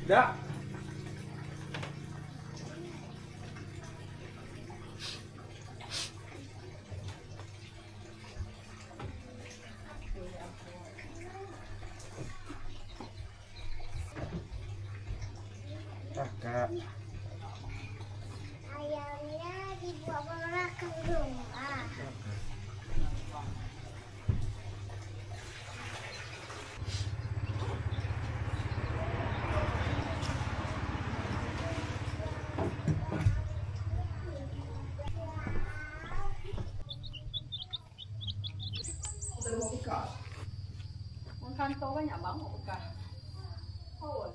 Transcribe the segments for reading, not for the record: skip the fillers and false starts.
Tidak. Kak. Ayamnya dibawa ke rumah. Kantor banyak banget bekas. Oh.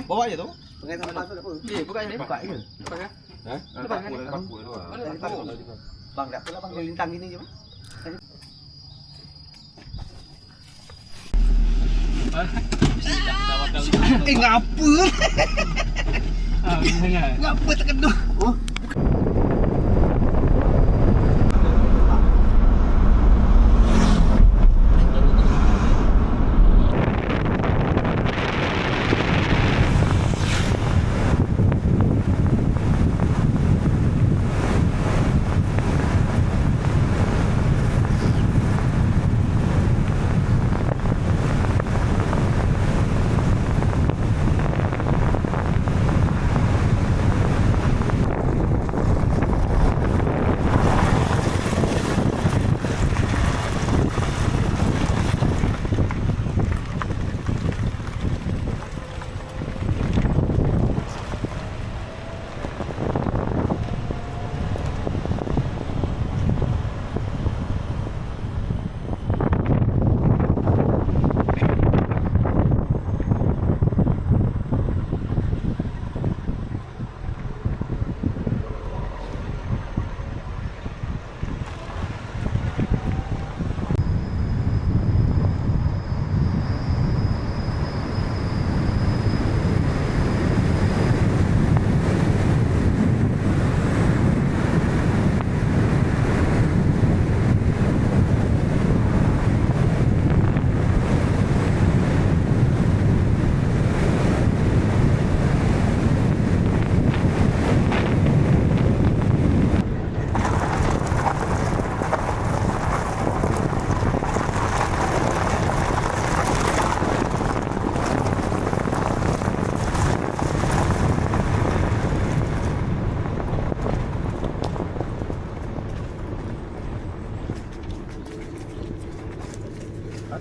Bawa aja tu. Pakai sama tu apa? Buka ini. Buka ini. Buka ya. Hah? Paku tu. Bang, tak apalah bang, lintang gini je bang. Ngapa? Ngapa terkedut? Oh.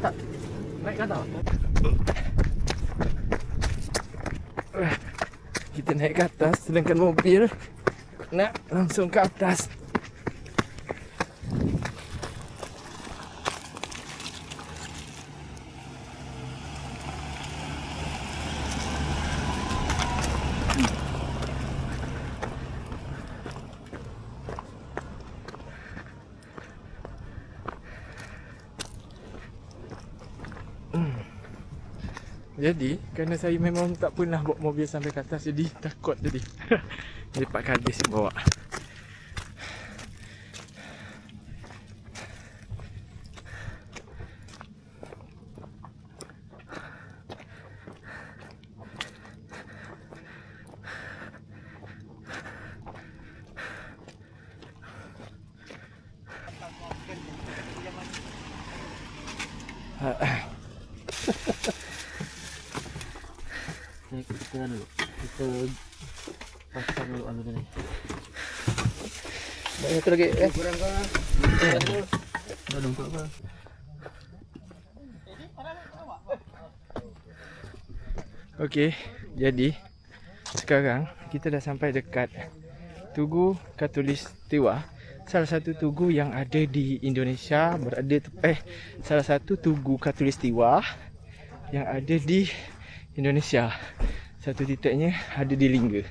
Tak. Naik ke atas. Kita naik ke atas sedangkan mobil nak langsung ke atas. Jadi kerana saya memang tak pernah bawa mobil sampai ke atas, jadi takut jadi. Jadi Pak Kadis bawa. Kita dulu. Kita pasang dulu anu ni. Banyak tu lagi Kurang ke? Belum tu apa? Okey, jadi sekarang kita dah sampai dekat Tugu Khatulistiwa, salah satu tugu yang ada di Indonesia, salah satu tugu Khatulistiwa yang ada di Indonesia. Satu titiknya ada di Lingga.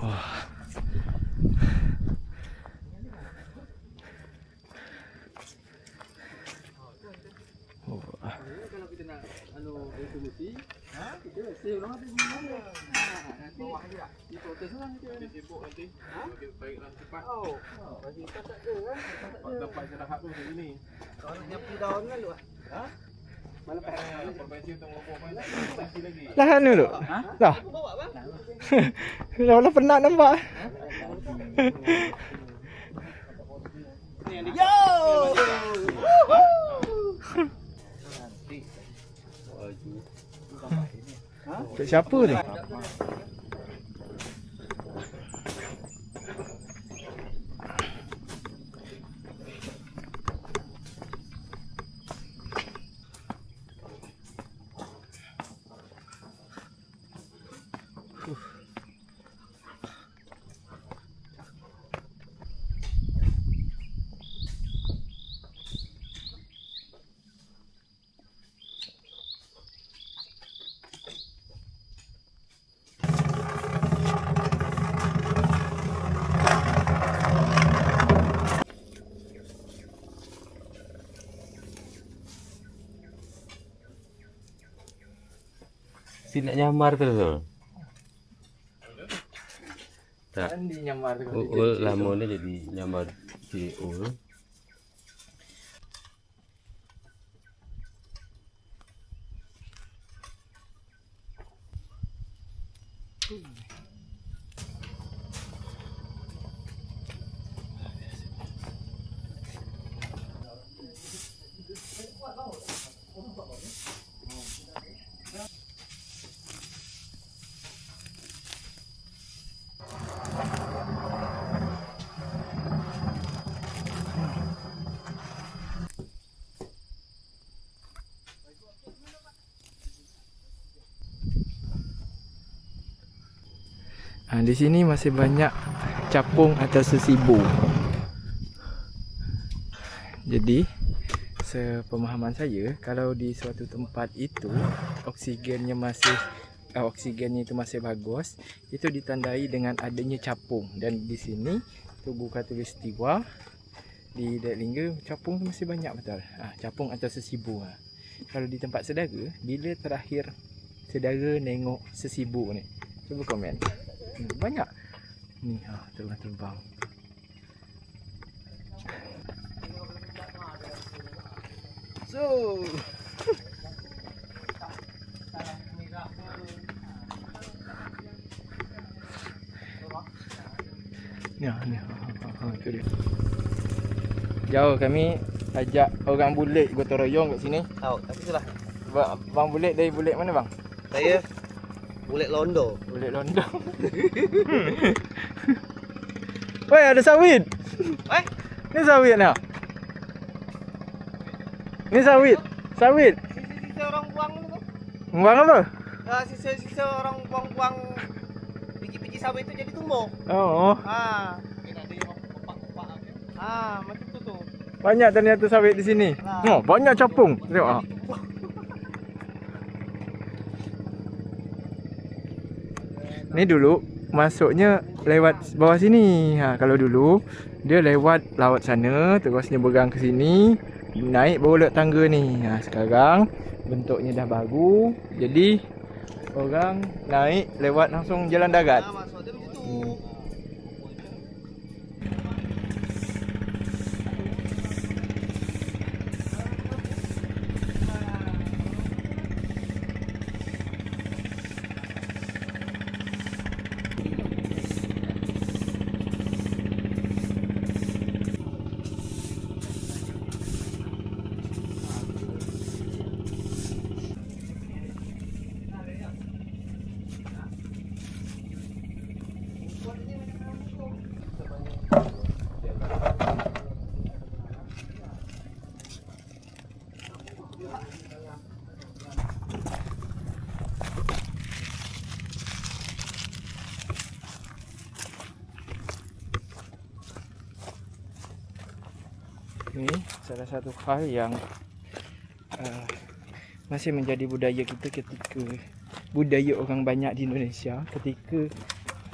Wah. Kalau kita nak anu resolusi, kita save orang tu mana? Nanti di protes orang kita. Dia sibuk nanti. Baiklah cepat. Bagi kita tak ada kan? Dapat istirahat pun macam ni. Kalau nak nyapu daun kan lu? Ha? Malam pagi perbaiki untuk ngopok lagi lagi. Lah anu dulu. Ha? Dah. Bawa bang. Dah penat nampak. Ni yang yo! Untuk siapa ni? Si nak nyamar tu. Tak. Kan di nyamar tu. Ul lama ni jadi nyamar si Ul. Di sini masih banyak capung atau sesibu. Jadi sepemahaman saya, kalau di suatu tempat itu oksigennya itu masih bagus, itu ditandai dengan adanya capung. Dan di sini Tugu Khatulistiwa di Dek Lingga, capung tu masih banyak betul. Capung atau sesibu. Kalau di tempat saudara, bila terakhir saudara nengok sesibu ni? Cuba komen. Banyak ni, terbang-terbang. So, ni, tu dia. Jauh kami ajak orang bulik gotong royong kat sini. Tahu, tapi itulah. Bang bulik dari bulik mana bang? Saya bulik Londo. Bulik London. Woi, ada sawit. Ni sawit ni. Ni sawit. Sawit. Sisa-sisa orang buang tu. Buang apa? Sisa-sisa orang buang-buang biji-biji sawit tu jadi tumbuh. Oh. Kena ada yang kopak-kopak apa. Macam tu. Banyak ternyata sawit di sini. Oh, banyak capung. Tengok Ni dulu masuknya lewat bawah sini. Kalau dulu dia lewat laut sana, terus nyeberang ke sini, naik baru lewat tangga ni. Sekarang bentuknya dah baru. Jadi orang naik lewat langsung jalan darat. Maksud dia macam tu. Ini salah satu hal yang masih menjadi budaya kita ketika budaya orang banyak di Indonesia, ketika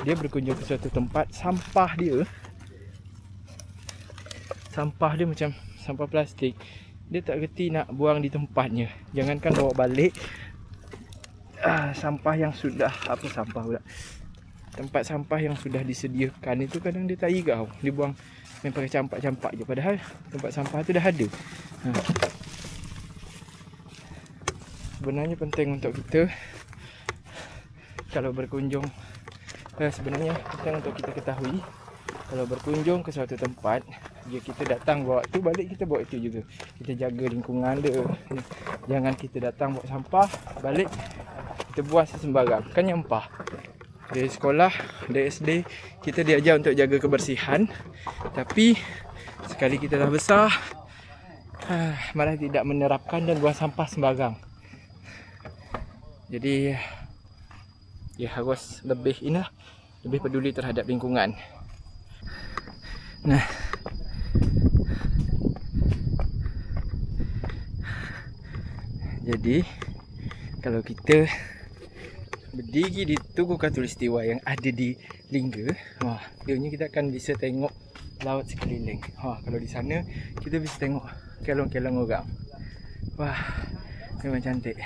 dia berkunjung ke suatu tempat, sampah dia macam sampah plastik, dia tak reti nak buang di tempatnya. Jangankan bawa balik sampah yang sudah tempat sampah yang sudah disediakan itu kadang dia tak irau, dia buang main pakai campak-campak je, padahal tempat sampah tu dah ada. Sebenarnya penting untuk kita kalau berkunjung, sebenarnya penting untuk kita ketahui kalau berkunjung ke suatu tempat, jika kita datang bawa tu, balik kita bawa itu juga. Kita jaga lingkungan dia. Jangan kita datang bawa sampah, balik kita buang sembarang, kan nyampah. Dari sekolah, dari SD, kita diajar untuk jaga kebersihan. Tapi sekali kita dah besar, malah tidak menerapkan dan buang sampah sembarang. Jadi ya harus lebih peduli terhadap lingkungan. Nah, jadi kalau kita berdiri di Tugu Khatulistiwa yang ada di Lingga, ianya kita akan bisa tengok laut sekeliling. Kalau di sana kita bisa tengok kelong-kelong orang. Wah, memang cantik.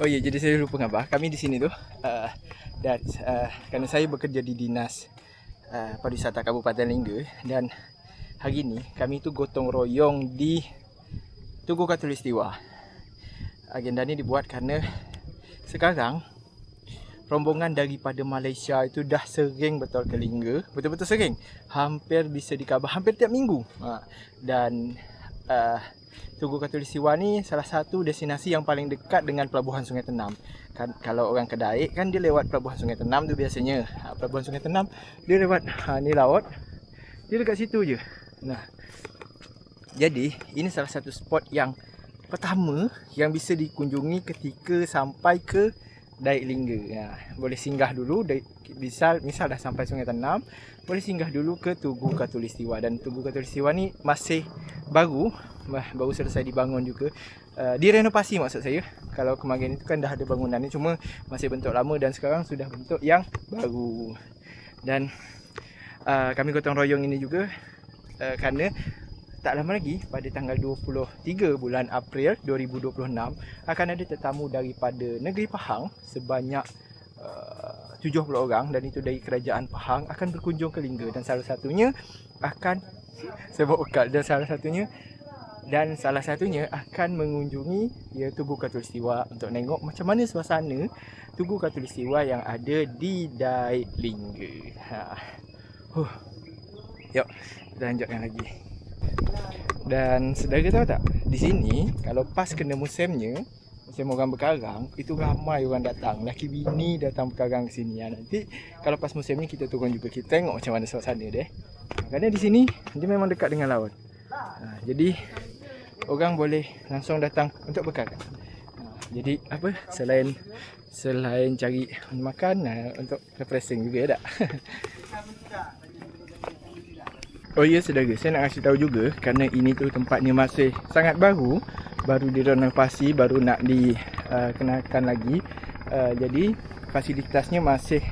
Oh ya, jadi saya lupa ngabar. Kami di sini tu kerana saya bekerja di Dinas Pariwisata Kabupaten Lingga, dan hari ni kami tu gotong royong di Tugu Khatulistiwa. Agenda ni dibuat kerana sekarang rombongan daripada Malaysia itu dah sering betul ke Lingga. Betul-betul sering. Hampir bisa dikhabar hampir tiap minggu. Dan Tugu Khatulistiwa ni salah satu destinasi yang paling dekat dengan Pelabuhan Sungai Tenam. Kan, kalau orang ke Daik kan dia lewat Pelabuhan Sungai Tenam tu biasanya. Pelabuhan Sungai Tenam dia lewat ni laut. Dia dekat situ je. Nah, jadi ini salah satu spot yang pertama yang bisa dikunjungi ketika sampai ke Daik Lingga. Boleh singgah dulu, misal dah sampai Sungai Tenam, boleh singgah dulu ke Tugu Khatulistiwa. Dan Tugu Khatulistiwa ni masih baru selesai dibangun juga. Direnovasi maksud saya. Kalau kemarin itu kan dah ada bangunan ni, cuma masih bentuk lama dan sekarang sudah bentuk yang baru. Dan kami gotong royong ini juga kerana tak lama lagi pada tanggal 23 bulan April 2026 akan ada tetamu daripada negeri Pahang sebanyak 70 orang, dan itu dari kerajaan Pahang akan berkunjung ke Lingga, dan salah satunya akan salah satunya akan mengunjungi Tugu Khatulistiwa untuk tengok macam mana suasana Tugu Khatulistiwa yang ada di Daik Lingga. Yuk, kita lanjutkan lagi. Dan saudara tahu tak, di sini kalau pas kena musimnya, musim orang berkarang, itu ramai orang datang, laki bini datang berkarang ke sini. Nanti kalau pas musimnya kita turun juga, kita tengok macam mana suasana dia. Kerana di sini dia memang dekat dengan laut. Jadi orang boleh langsung datang untuk berkarang. Jadi apa, selain cari makan, untuk refreshing juga tak? Oh ya saudara, saya nak kasih tahu juga kerana ini tu tempatnya masih sangat baru direnovasi, baru nak dikenakan lagi. Jadi fasilitasnya masih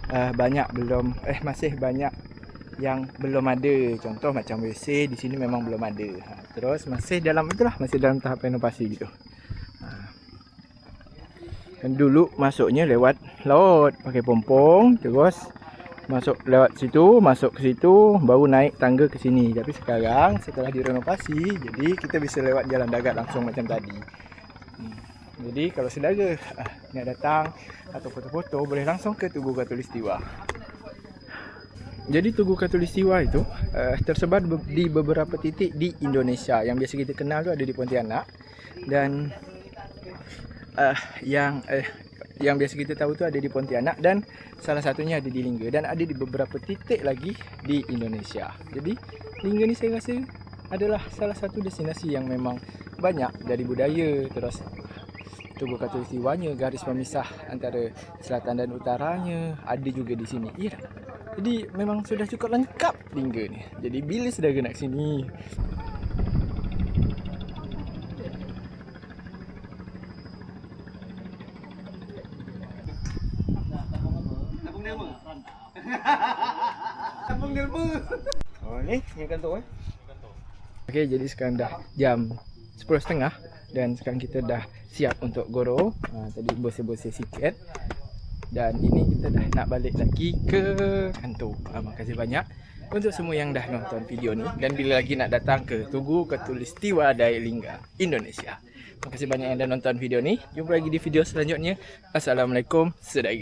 banyak yang belum ada. Contoh macam WC di sini memang belum ada. Terus masih dalam itulah, masih dalam tahap renovasi gitu. Dan dulu masuknya lewat laut pakai pompong, terus masuk lewat situ, masuk ke situ, baru naik tangga ke sini. Tapi sekarang setelah direnovasi, jadi kita bisa lewat jalan darat langsung macam tadi. Jadi kalau saudara nak datang atau foto-foto, boleh langsung ke Tugu Khatulistiwa. Jadi Tugu Khatulistiwa itu tersebar di beberapa titik di Indonesia. Yang biasa kita kenal tu ada di Pontianak, dan yang biasa kita tahu tu ada di Pontianak, dan salah satunya ada di Lingga, dan ada di beberapa titik lagi di Indonesia. Jadi Lingga ni saya rasa adalah salah satu destinasi yang memang banyak dari budaya, terus Tugu Khatulistiwanya, garis pemisah antara selatan dan utaranya ada juga di sini. Ya. Jadi memang sudah cukup lengkap Lingga ni. Jadi bila saudara nak sini, Kampung Nirma. oh ni kantor Okey, jadi sekarang dah jam 10.30 dan sekarang kita dah siap untuk goro. Tadi bersih-bersih sikit. Dan ini kita dah nak balik lagi ke kantor. Terima kasih banyak untuk semua yang dah nonton video ni, dan bila lagi nak datang ke Tugu Khatulistiwa Daya Lingga, Indonesia. Terima kasih banyak yang dah nonton video ni. Jumpa lagi di video selanjutnya. Assalamualaikum saudara.